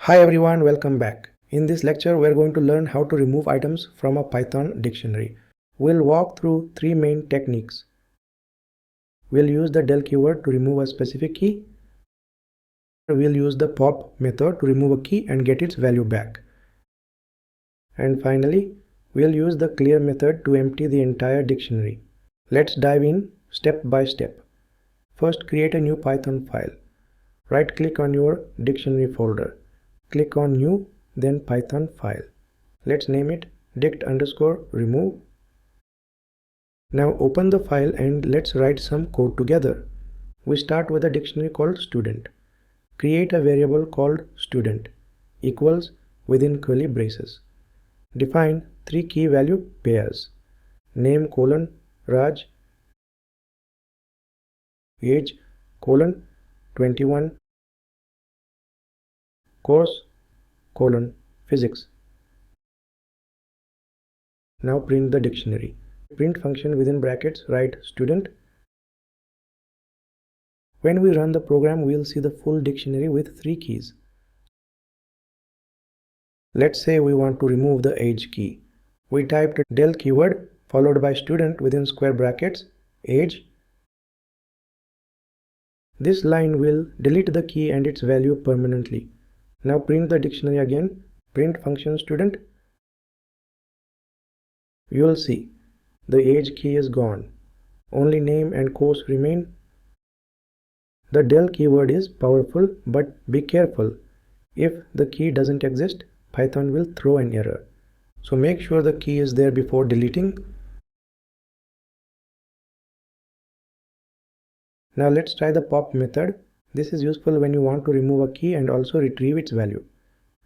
Hi everyone, welcome back. In this lecture, we're going to learn how to remove items from a Python dictionary. We'll walk through three main techniques. We'll use the del keyword to remove a specific key. We'll use the pop method to remove a key and get its value back. And finally, we'll use the clear method to empty the entire dictionary. Let's dive in step by step. First, create a new Python file. Right-click on your dictionary folder. Click on New, then Python file. Let's name it dict_remove. Now open the file and let's write some code together. We start with a dictionary called student. Create a variable called student equals within curly braces. Define three key value pairs: name : Raj, age : 21, course : physics. Now print the dictionary. Print function within brackets write student. When we run the program, we'll see the full dictionary with three keys. Let's say we want to remove the age key. We typed del keyword followed by student within square brackets age. This line will delete the key and its value permanently. Now print the dictionary again. Print function student. You will see the age key is gone. Only name and course remain. The del keyword is powerful, but be careful. If the key doesn't exist, Python will throw an error. So make sure the key is there before deleting. Now let's try the pop method. This is useful when you want to remove a key and also retrieve its value.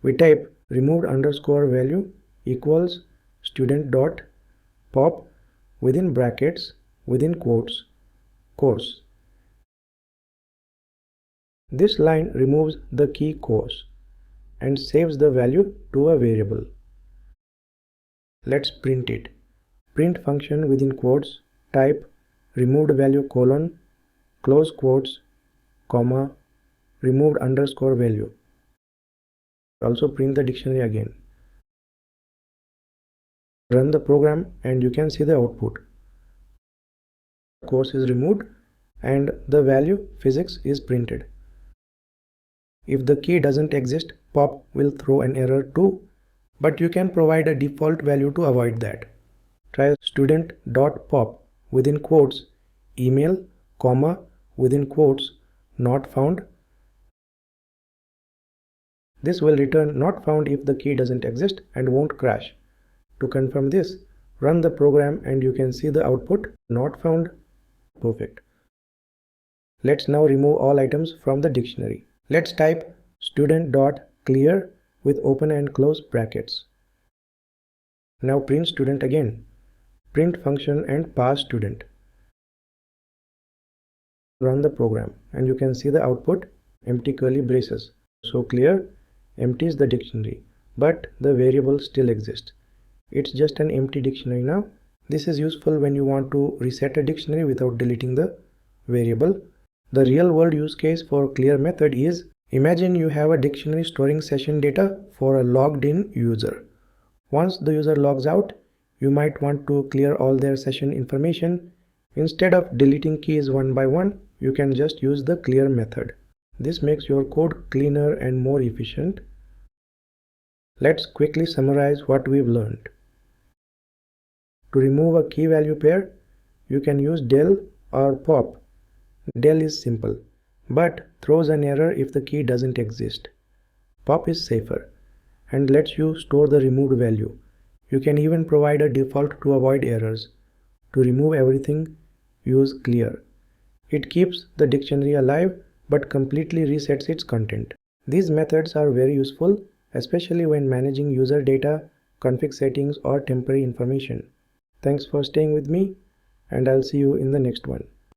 We type removed_value equals student.pop within brackets within quotes course. This line removes the key course and saves the value to a variable. Let's print it. Print function within quotes type removed value : close quotes, comma, removed_value. Also print the dictionary again. Run the program and you can see the output. Course is removed and the value physics is printed. If the key doesn't exist, pop will throw an error too, but you can provide a default value to avoid that. Try student.pop within quotes email, comma, within quotes not found. This will return not found if the key doesn't exist and won't crash. To confirm this, run the program and you can see the output not found. Perfect. Let's now remove all items from the dictionary. Let's type student.clear with open and close brackets. Now print student again. Print function and pass student. Run the program and you can see the output empty curly braces. So clear empties the dictionary, but the variable still exists. It's just an empty dictionary now. This is useful when you want to reset a dictionary without deleting the variable. The real world use case for clear method is: imagine you have a dictionary storing session data for a logged in user. Once the user logs out, you might want to clear all their session information. Instead of deleting keys one by one, you can just use the clear method. This makes your code cleaner and more efficient. Let's quickly summarize what we've learned. To remove a key value pair, you can use del or pop. Del is simple, but throws an error if the key doesn't exist. Pop is safer and lets you store the removed value. You can even provide a default to avoid errors. To remove everything, use clear. It keeps the dictionary alive but completely resets its content. These methods are very useful, especially when managing user data, config settings, or temporary information. Thanks for staying with me, and I'll see you in the next one.